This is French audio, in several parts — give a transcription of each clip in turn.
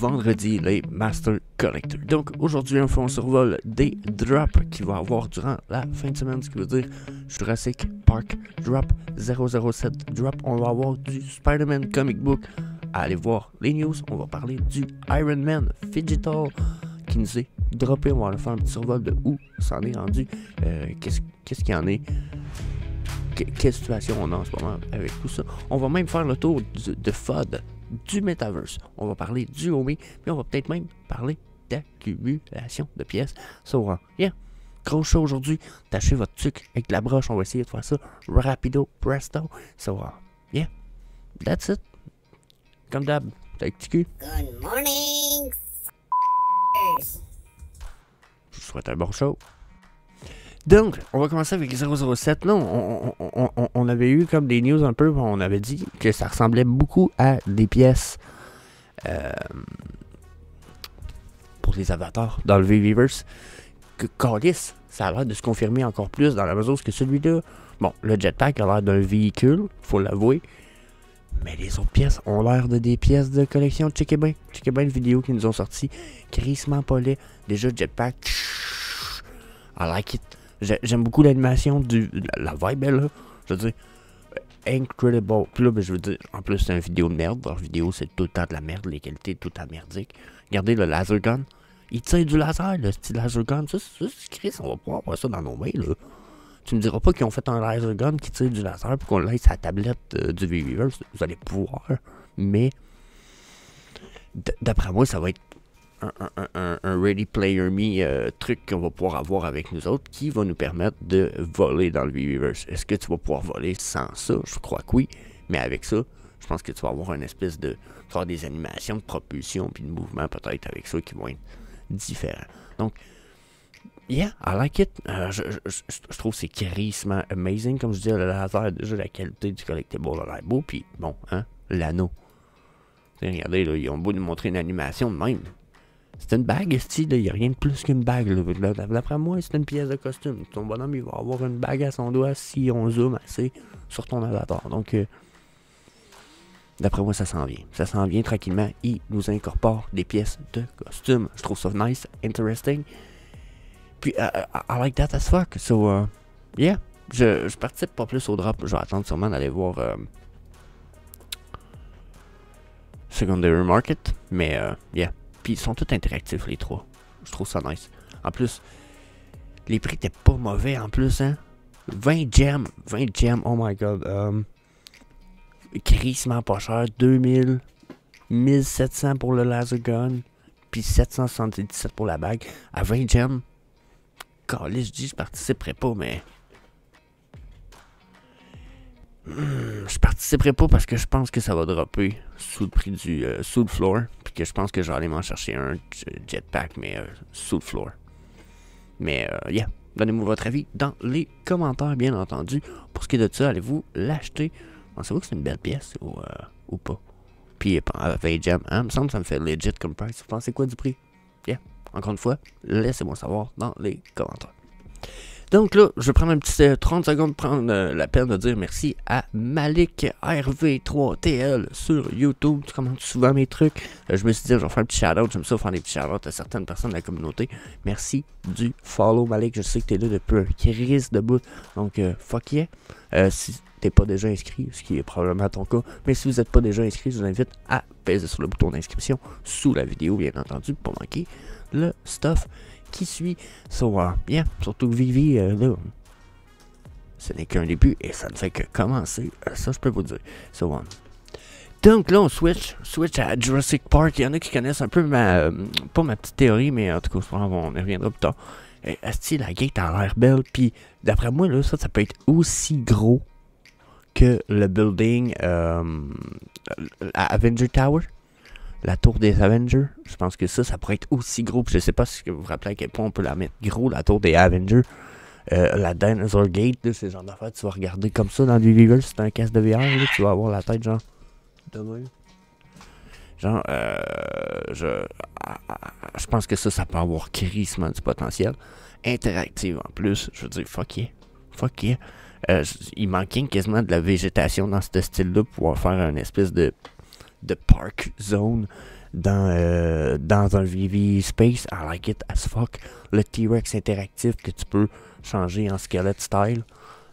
vendredi, les Master Collector. Donc aujourd'hui, on fait un survol des drops qu'il va y avoir durant la fin de semaine, ce qui veut dire Jurassic Park Drop, 007 Drop. On va avoir du Spider-Man Comic Book. Allez voir les news, on va parler du Iron Man Digital qui nous est droppé. On va aller faire un petit survol de où ça en est rendu, qu'est-ce qu'il y en est. Quelle situation on a en ce moment avec tout ça. On va même faire le tour de FUD, du Metaverse. On va parler du Omi, puis on va peut-être même parler d'accumulation de pièces. So, yeah, gros show aujourd'hui. Tâchez votre truc avec de la broche. On va essayer de faire ça rapido, presto. So, yeah, that's it. Comme d'hab, t'as petit cul. Good morning. Je vous souhaite un bon show. Donc, on va commencer avec 007. Là, on avait eu comme des news un peu, on avait dit que ça ressemblait beaucoup à des pièces pour les avatars dans le Viviverse. Que Callis, ça a l'air de se confirmer encore plus dans la mesure que celui-là, bon, le jetpack a l'air d'un véhicule, faut l'avouer. Mais les autres pièces ont l'air de des pièces de collection. Checkez bien une vidéo qu'ils nous ont sorti. Crissement pas laid. Déjà, jetpack. I like it. J'aime beaucoup l'animation, la vibe là. Je veux dire, incredible. Puis là, ben, je veux dire, en plus, c'est une vidéo de merde. Leur vidéo, c'est tout le temps de la merde. Les qualités, tout le temps merdiques. Regardez le laser gun. Il tire du laser, le style laser gun. Ça, Chris, on va pouvoir voir ça dans nos mains, là. Tu me diras pas qu'ils ont fait un laser gun qui tire du laser pour qu'on laisse à la tablette du Viviverse. Vous allez pouvoir. Mais, d'après moi, ça va être un Ready Player Me truc qu'on va pouvoir avoir avec nous autres qui va nous permettre de voler dans le Viviverse. Est-ce que tu vas pouvoir voler sans ça? Je crois que oui. Mais avec ça, je pense que tu vas avoir une espèce de... faire des animations de propulsion puis de mouvement peut-être avec ça qui vont être différents. Donc, yeah, I like it. Je trouve que c'est charisme amazing. Comme je dis, le laser, déjà la qualité du collectible a l'air beau. Puis bon, hein, l'anneau. Regardez, là, ils ont beau nous montrer une animation de même. C'est une bague, il n'y a rien de plus qu'une bague. D'après moi, c'est une pièce de costume. Ton bonhomme, il va avoir une bague à son doigt si on zoome assez sur ton avatar. Donc, d'après moi, ça s'en vient. Ça s'en vient tranquillement. Il nous incorpore des pièces de costume. Je trouve ça nice, interesting. Puis, I like that as fuck. So, yeah. Je participe pas plus au drop. Je vais attendre sûrement d'aller voir Secondary Market. Mais, yeah. Puis ils sont tous interactifs les trois. Je trouve ça nice. En plus, les prix étaient pas mauvais en plus, hein. 20 gems, oh my god. Crissement pas cher. 2000, 1700 pour le laser gun. Puis 777 pour la bague. À 20 gems. Calais, je dis je participerai pas, mais... je participerai pas parce que je pense que ça va dropper sous le prix du sous le floor, puis que je pense que je vais aller m'en chercher un jetpack, mais sous le floor. Mais yeah, donnez-moi votre avis dans les commentaires, bien entendu. Pour ce qui est de ça, allez-vous l'acheter? Pensez-vous que c'est une belle pièce ou pas? Puis à 20 gems, hein, me semble que ça me fait legit comme price. Vous pensez quoi du prix? Yeah, encore une fois, laissez-moi savoir dans les commentaires. Donc là, je vais prendre un petit 30 secondes pour prendre la peine de dire merci à Malik RV3TL sur YouTube. Tu commentes souvent mes trucs. Je me suis dit, je vais faire un petit shout-out. J'aime ça faire des petits shout-outs à certaines personnes de la communauté. Merci du follow, Malik. Je sais que tu es là depuis un crise de bout. Donc, fuck yeah. Si t'es pas déjà inscrit, ce qui est probablement ton cas, mais si vous n'êtes pas déjà inscrit, je vous invite à peser sur le bouton d'inscription sous la vidéo, bien entendu, pour manquer le stuff qui suit. So, yeah, surtout Vivi, là, ce n'est qu'un début et ça ne fait que commencer. Ça, je peux vous dire. So, donc là, on switch à Jurassic Park. Il y en a qui connaissent un peu pas ma petite théorie, mais en tout cas, on y reviendra plus tard. Asti, la gate a l'air belle, puis d'après moi, là, ça peut être aussi gros que le building à Avenger Tower. La tour des Avengers, je pense que ça pourrait être aussi gros. Puis je sais pas si vous vous rappelez à quel point on peut la mettre gros, la tour des Avengers. La Dinosaur Gate, là, c'est le genre d'affaire, tu vas regarder comme ça dans le Viviverse, c'est un casque de VR, là, tu vas avoir la tête genre de même. Genre, je pense que ça peut avoir crissement du potentiel. Interactive en plus, je veux dire, fuck yeah. Il manquait quasiment de la végétation dans ce style-là pour pouvoir faire une espèce de park zone dans un VV Space. I like it as fuck. Le T-Rex interactif que tu peux changer en squelette style.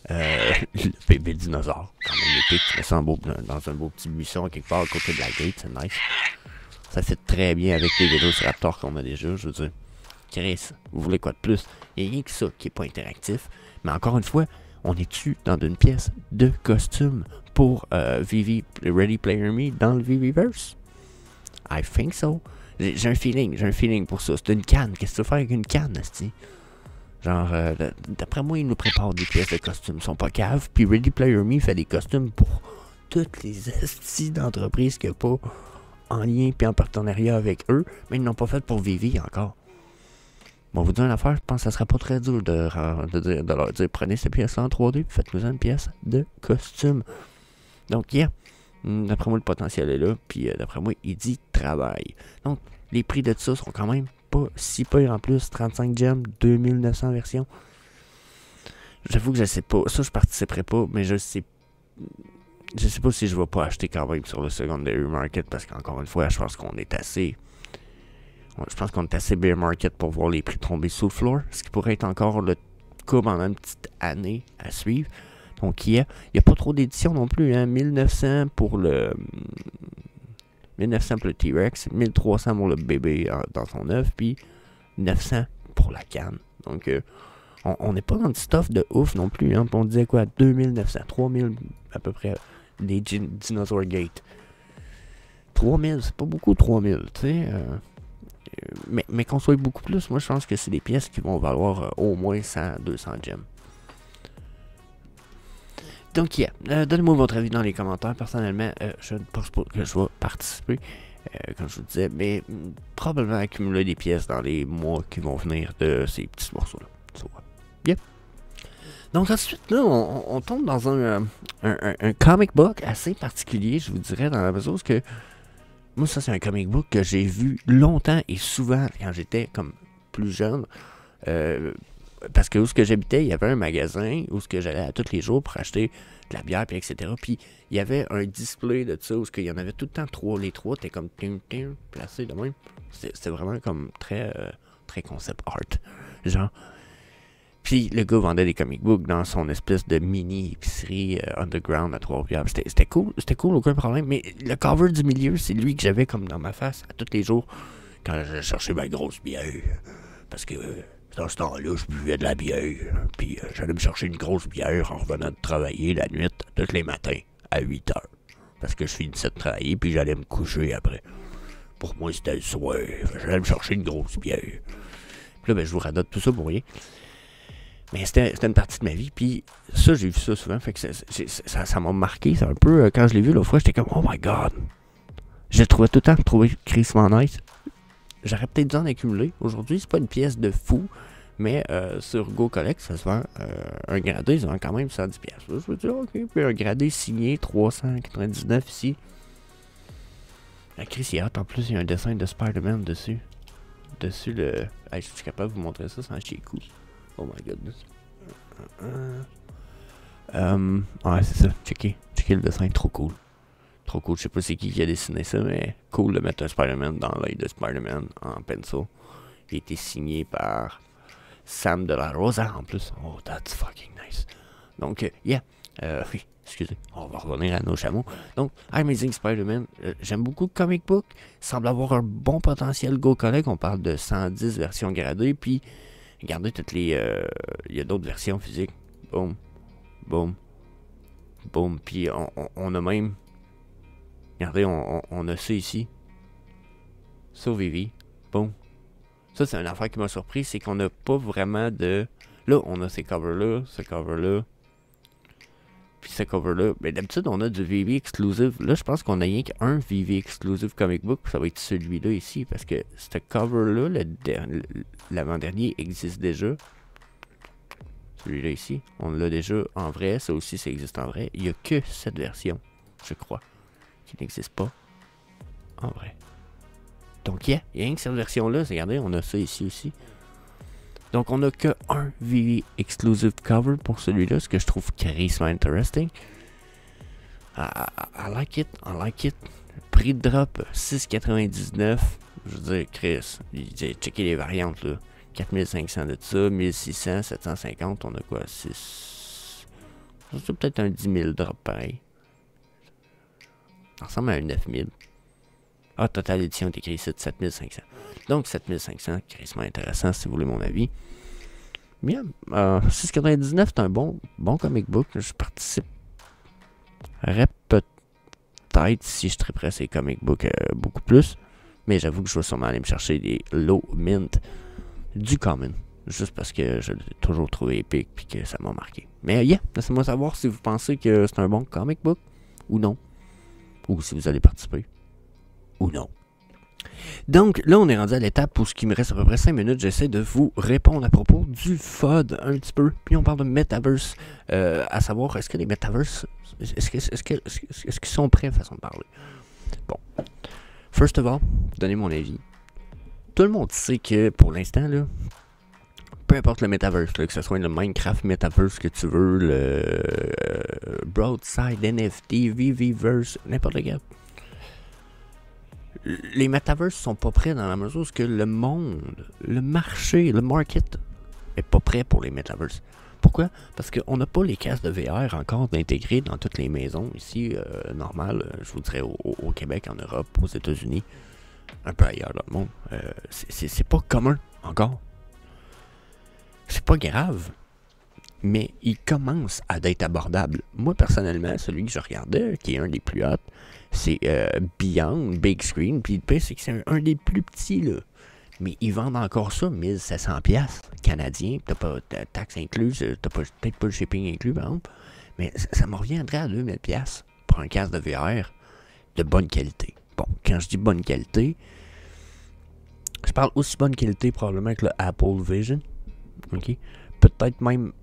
Le bébé dinosaure, quand même épique. Tu mets ça dans un beau petit buisson quelque part à côté de la gate, c'est nice. Ça fait très bien avec les Vélociraptors qu'on a déjà, je veux dire. Chris, vous voulez quoi de plus? Il n'y a rien que ça qui n'est pas interactif. Mais encore une fois, on est-tu dans une pièce de costume pour VV Ready Player Me dans le VVverse? I think so. J'ai un feeling pour ça. C'est une canne. Qu'est-ce que tu veux faire avec une canne, asti? Genre, d'après moi, ils nous préparent des pièces de costumes. Ils sont pas caves. Puis Ready Player Me fait des costumes pour toutes les astis d'entreprises qu'il n'y a pas en lien puis en partenariat avec eux. Mais ils n'ont pas fait pour VV encore. Bon, vous dire une affaire, je pense que ça serait pas très dur de leur dire prenez cette pièce-là en 3D et faites-nous une pièce de costume. Donc, yeah. D'après moi, le potentiel est là. Puis, d'après moi, il dit travail. Donc, les prix de ça sont quand même pas si pire en plus. 35 gemmes, 2900 versions. J'avoue que je sais pas. Ça, je participerai pas, mais je sais pas si je vais pas acheter quand même sur le secondary market parce qu'encore une fois, je pense qu'on est assez bear market pour voir les prix tomber sous le floor. Ce qui pourrait être encore le cas pendant une petite année à suivre. Donc, il y a pas trop d'éditions non plus. Hein? 1900 pour le T-Rex, 1300 pour le bébé dans son œuf, puis 900 pour la canne. Donc, on n'est pas dans du stuff de ouf non plus. Hein? On disait quoi? 2900, 3000 à peu près des Dinosaur Gate. 3000, c'est pas beaucoup 3000, tu sais. Mais qu'on soit beaucoup plus, moi je pense que c'est des pièces qui vont valoir au moins 100-200 gemmes. Donc, yeah, donnez-moi votre avis dans les commentaires. Personnellement, je ne pense pas que je vais participer, comme je vous disais, mais probablement accumuler des pièces dans les mois qui vont venir de ces petits morceaux-là. So, yeah. Donc, ensuite, là, on tombe dans un comic book assez particulier, je vous dirais, dans la mesure où que moi, ça, c'est un comic book que j'ai vu longtemps et souvent quand j'étais comme plus jeune. Parce que où ce que j'habitais, il y avait un magasin où ce que j'allais à tous les jours pour acheter de la bière, puis etc. Puis il y avait un display de ça où ce qu'il y en avait tout le temps trois. Les trois étaient comme placés de même. C'était vraiment comme très concept art. Genre. Puis le gars vendait des comic books dans son espèce de mini épicerie underground à Trois-Rivières. C'était cool, aucun problème. Mais le cover du milieu, c'est lui que j'avais comme dans ma face à tous les jours quand je cherchais ma grosse bière. Parce que dans ce temps-là, je buvais de la bière. Puis j'allais me chercher une grosse bière en revenant de travailler la nuit, tous les matins, à 8 heures. Parce que je finissais de travailler, puis j'allais me coucher après. Pour moi, c'était le soir. J'allais me chercher une grosse bière. Puis là, ben, je vous radote tout ça pour rien. Mais c'était une partie de ma vie, puis ça, j'ai vu ça souvent, fait que ça m'a marqué. C'est un peu, quand je l'ai vu l'autre fois, j'étais comme, oh my god. Je le trouvais tout le temps trouvé crissement nice. J'aurais peut-être dû en accumuler. Aujourd'hui, c'est pas une pièce de fou, mais sur Go Collect, ça se vend un gradé, ils vendent quand même 110$. Je me dis, ok, puis un gradé signé, 399 ici. La Chris, il y a en plus, il y a un dessin de Spider-Man dessus. Dessus le. Hey, je suis capable de vous montrer ça sans chier coup. Oh my goodness. Ouais, c'est ça. Checker le dessin, trop cool. Trop cool. Je sais pas c'est qui a dessiné ça, mais cool de mettre un Spider-Man dans l'œil de Spider-Man en pencil. Il a été signé par Sam de la Rosa en plus. Oh, that's fucking nice. Donc, yeah. Oui, excusez. On va revenir à nos chameaux. Donc, Amazing Spider-Man. J'aime beaucoup le comic book. Il semble avoir un bon potentiel Go Collect. On parle de 110 versions gradées. Puis, regardez toutes les... Il y a d'autres versions physiques. Boom. Boom. Boom. Puis, on a même... Regardez, on a ça ici. Ça, Vivi. Boom. Ça, c'est une affaire qui m'a surpris. C'est qu'on n'a pas vraiment de... Là, on a ces covers-là, ce cover-là. Puis ce cover-là. Mais d'habitude, on a du VV exclusive. Là, je pense qu'on a rien qu'un VV exclusive comic book. Ça va être celui-là ici. Parce que ce cover-là, l'avant-dernier existe déjà. Celui-là ici, on l'a déjà en vrai. Ça aussi, ça existe en vrai. Il n'y a que cette version, je crois, qui n'existe pas en vrai. Donc, il y a rien que cette version-là. Regardez, on a ça ici aussi. Donc, on n'a que un VV exclusive cover pour celui-là, ce que je trouve carrément interesting. I like it. Le prix de drop, 6,99. Je veux dire, Chris, checker les variantes, là. 4500 de ça, 1600, 750, on a quoi? 6... C'est peut-être un 10 000 drop pareil. Ça ressemble à un 9000. Ah, Total Edition est écrit ici de 7500. Donc 7500, crissement intéressant si vous voulez mon avis. Bien, 6,99 c'est un bon comic book. Je participerais peut-être si je triperais ces comic books beaucoup plus. Mais j'avoue que je vais sûrement aller me chercher des low mint du common. Juste parce que je l'ai toujours trouvé épique et que ça m'a marqué. Mais yeah, laissez-moi savoir si vous pensez que c'est un bon comic book ou non. Ou si vous allez participer ou non. Donc là, on est rendu à l'étape où ce qui me reste à peu près 5 minutes, j'essaie de vous répondre à propos du FUD un petit peu. Puis on parle de Metaverse, à savoir, est-ce que les Metaverse, est-ce qu'ils sont prêts, façon de parler? Bon, first of all, donnez mon avis. Tout le monde sait que pour l'instant, là, peu importe le Metaverse, là, que ce soit le Minecraft Metaverse que tu veux, le Broadside NFT, VVverse, n'importe lequel. Les Metaverse sont pas prêts dans la mesure où que le monde, le marché, le market est pas prêt pour les Metaverse. Pourquoi? Parce qu'on n'a pas les casques de VR encore intégrés dans toutes les maisons ici, normales, je vous dirais au Québec, en Europe, aux États-Unis, un peu ailleurs dans le monde. C'est pas commun encore. C'est pas grave, mais il commence à être abordable. Moi, personnellement, celui que je regardais, qui est un des plus hauts, c'est Beyond Big Screen. Puis le pire, c'est que c'est un des plus petits, là. Mais ils vendent encore ça, 1700$ canadiens. T'as pas de taxe incluse, t'as peut-être pas le shipping inclus, par exemple. Mais ça me reviendrait à 2000$ pour un casque de VR de bonne qualité. Bon, quand je dis bonne qualité, je parle aussi bonne qualité probablement que le Apple Vision. OK? Peut-être même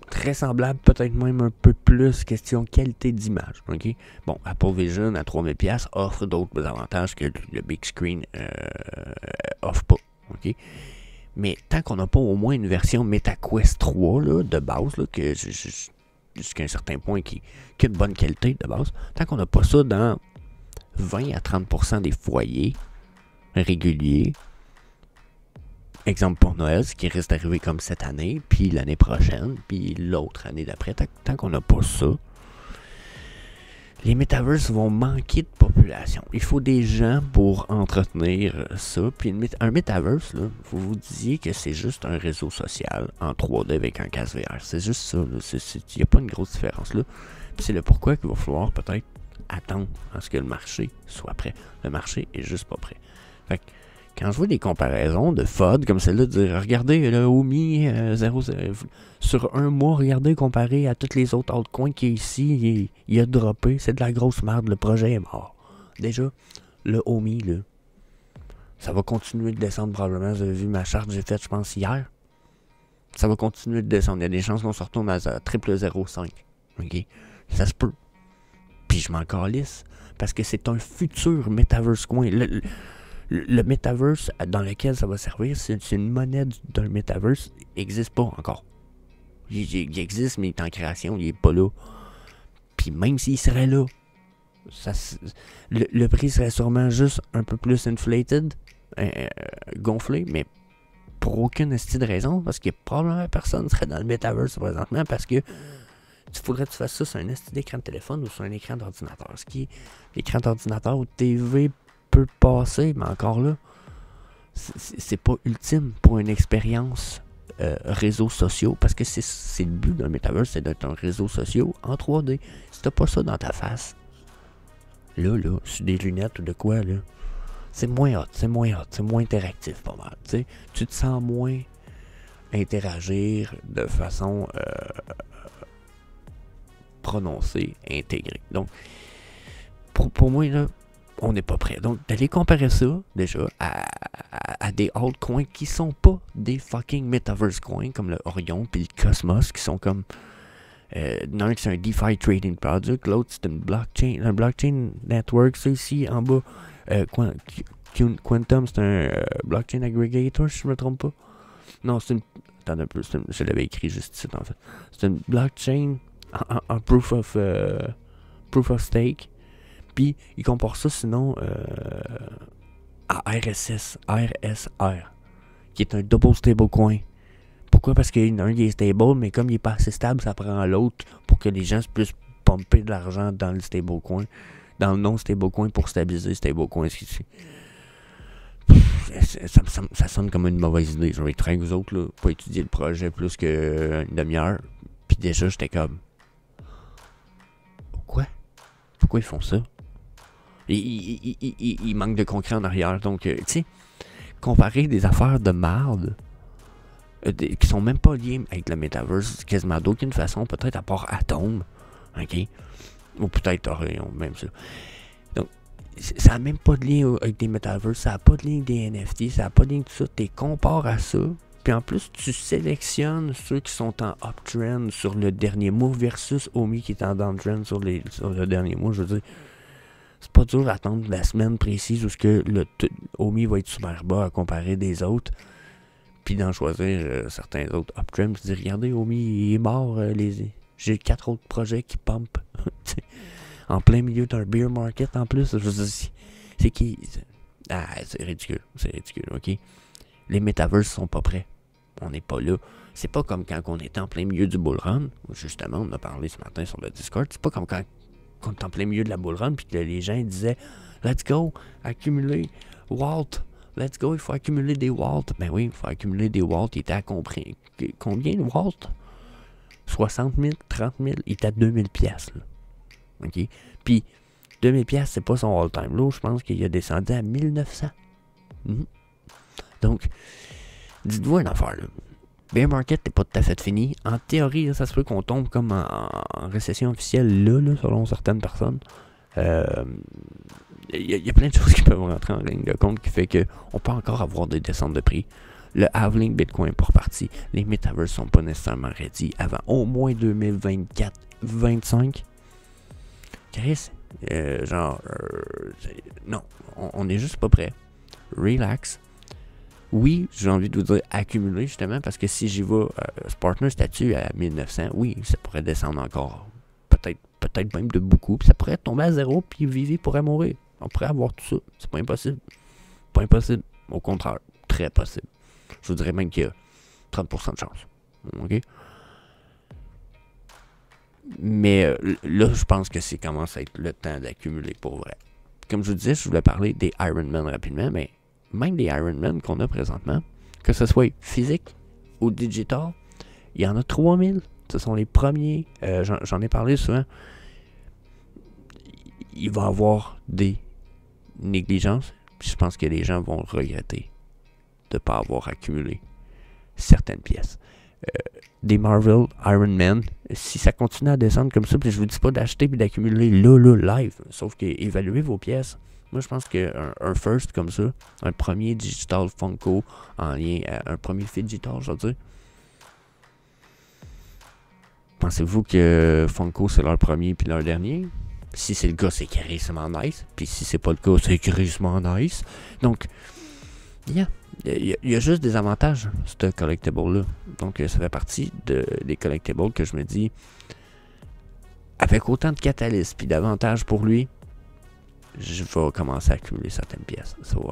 très semblable, peut-être même un peu plus question qualité d'image. OK? Bon, Apple Vision à 3000$ offre d'autres avantages que le Big Screen offre pas. OK? Mais tant qu'on n'a pas au moins une version MetaQuest 3 là, de base, là, que jusqu'à un certain point qui a de bonne qualité de base, tant qu'on n'a pas ça dans 20 à 30% des foyers réguliers, exemple pour Noël, ce qui risque d'arriver comme cette année, puis l'année prochaine, puis l'autre année d'après, tant qu'on n'a pas ça, les Metaverse vont manquer de population. Il faut des gens pour entretenir ça. Puis un Metaverse, là, vous vous disiez que c'est juste un réseau social en 3D avec un casque VR. C'est juste ça. Il n'y a pas une grosse différence là. Puis c'est le pourquoi qu'il va falloir peut-être attendre à ce que le marché soit prêt. Le marché est juste pas prêt. Fait que, quand je vois des comparaisons de FUD comme celle-là, de dire regardez le OMI 0, sur un mois, regardez comparé à toutes les autres altcoins qui est ici, il a droppé, c'est de la grosse merde, le projet est mort. Déjà, le OMI, là, ça va continuer de descendre probablement. Vous avez vu ma charte que j'ai faite, je pense, hier. Ça va continuer de descendre. Il y a des chances qu'on se retourne à 0.05. OK? Ça se peut. Puis je m'en calisse. Parce que c'est un futur Metaverse coin. Le Metaverse dans lequel ça va servir, c'est une monnaie d'un Metaverse, n'existe pas encore. Il existe, mais il est en création, il n'est pas là. Puis même s'il serait là, le prix serait sûrement juste un peu plus inflated, gonflé, mais pour aucune de raison, parce que probablement personne ne serait dans le Metaverse présentement, parce que il faudrait que tu fasses ça sur un d'écran de téléphone ou sur un écran d'ordinateur. Ce qui est l'écran d'ordinateur ou de TV peut passer, mais encore là, c'est pas ultime pour une expérience réseaux sociaux, parce que c'est le but d'un Metaverse, c'est d'être un réseau social en 3D. Si t'as pas ça dans ta face, là, sur des lunettes ou de quoi, là, c'est moins hot, c'est moins interactif pas mal, tu sais. Tu te sens moins interagir de façon prononcée, intégrée. Donc, pour moi, là, on n'est pas prêt. Donc, d'aller comparer ça, déjà, à des altcoins qui sont pas des fucking Metaverse coins, comme le Orion puis le Cosmos, qui sont comme... l'un, c'est un DeFi Trading Project, l'autre, c'est une blockchain, un blockchain network. Ça, ici, en bas, Quantum, c'est un blockchain aggregator, si je me trompe pas. Non, c'est une... Attends un peu, je l'avais écrit juste ici, en fait. C'est une blockchain en proof of stake. Puis, ils comparent ça, sinon, à RSR, qui est un double stablecoin. Pourquoi? Parce qu'il y en a un qui est stable, mais comme il n'est pas assez stable, ça prend l'autre pour que les gens puissent pomper de l'argent dans le stablecoin, dans le non-stablecoin pour stabiliser le stablecoin. Ça sonne comme une mauvaise idée. Je vais être avec vous autres, là, pour étudier le projet plus qu'une demi-heure. Puis déjà, j'étais comme... Pourquoi ils font ça? Il manque de concret en arrière. Donc, tu sais, comparer des affaires de marde qui sont même pas liées avec le metaverse quasiment d'aucune façon, peut-être à part Atom, ok? Ou peut-être Orion, même ça. Donc, ça n'a même pas de lien avec des metaverses, ça n'a pas de lien avec des NFT, ça n'a pas de lien avec tout ça. Tu compares à ça, puis en plus, tu sélectionnes ceux qui sont en uptrend sur le dernier mois versus Omi qui est en downtrend sur le dernier mois. Je veux dire, c'est pas dur d'attendre la semaine précise où Omi va être super bas à comparer des autres, puis d'en choisir certains autres uptrends. Tu dis, regardez, Omi, il est mort, j'ai 4 autres projets qui pumpent. En plein milieu d'un beer market en plus. Je veux dire, c'est qui? C'est ridicule, ok? Les metaverses sont pas prêts. On n'est pas là. C'est pas comme quand on était en plein milieu du bull run. Justement, on a parlé ce matin sur le Discord. C'est pas comme quand on était en plein milieu de la bull run puis que les gens disaient let's go, accumuler Walt. Let's go, il faut accumuler des Walt. Ben oui, il faut accumuler des Walt. Il était à combien de Walt? 60 000, 30 000. Il était à 2000 pièces. OK? Puis 2000 pièces, c'est pas son all-time low. Je pense qu'il a descendu à 1900. Donc, dites-vous une affaire, là. Bear market n'est pas tout à fait fini. En théorie, là, ça se peut qu'on tombe comme en récession officielle là, selon certaines personnes. Il y a plein de choses qui peuvent rentrer en ligne de compte qui fait qu'on peut encore avoir des descentes de prix. Le halving Bitcoin pour partie. Les metaverses sont pas nécessairement ready avant au moins 2024-25. Chris, non, on est juste pas prêt. Relax. Oui, j'ai envie de vous dire accumuler justement parce que si j'y vais partner statut à 1900, oui, ça pourrait descendre encore. Peut-être même de beaucoup. Puis ça pourrait tomber à zéro puis Vivi pourrait mourir. On pourrait avoir tout ça. C'est pas impossible. Pas impossible. Au contraire, très possible. Je vous dirais même qu'il y a 30% de chance. OK? Mais là, je pense que c'est commence à être le temps d'accumuler pour vrai. Comme je vous disais, je voulais parler des Ironman rapidement, mais même les Ironman qu'on a présentement, que ce soit physique ou digital, il y en a 3000. Ce sont les premiers. J'en ai parlé souvent. Il va y avoir des négligences. Puis je pense que les gens vont regretter de ne pas avoir accumulé certaines pièces. Des Marvel, Iron Man, si ça continue à descendre comme ça, puis je vous dis pas d'acheter et d'accumuler là, live, sauf qu'évaluez vos pièces. Moi, je pense qu'un first comme ça, un premier digital Funko en lien à un premier digital, je veux dire. Pensez-vous que Funko c'est leur premier puis leur dernier? Si c'est le cas, c'est carrément nice. Puis si c'est pas le cas, c'est carrément nice. Donc, il y a juste des avantages, ce collectible-là. Donc, ça fait partie des collectibles que je me dis, avec autant de catalystes puis d'avantages pour lui, je vais commencer à accumuler certaines pièces. So,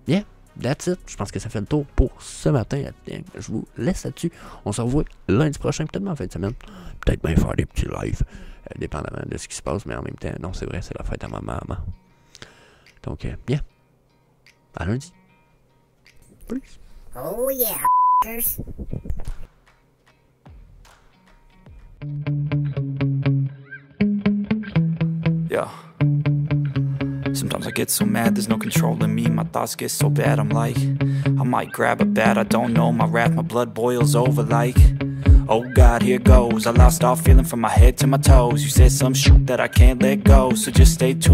yeah, that's it. Je pense que ça fait le tour pour ce matin. Je vous laisse là-dessus. On se revoit lundi prochain, peut-être en fin de semaine. Peut-être bien faire des petits lives, dépendamment de ce qui se passe, mais en même temps, non, c'est vrai, c'est la fête à ma maman. Donc, yeah. À lundi. Peace. Oh yeah, Yeah. Sometimes I get so mad, there's no controlling me. My thoughts get so bad, I'm like, I might grab a bat, I don't know. My wrath, my blood boils over like, oh God, here goes. I lost all feeling from my head to my toes. You said some shit that I can't let go, so just stay tuned.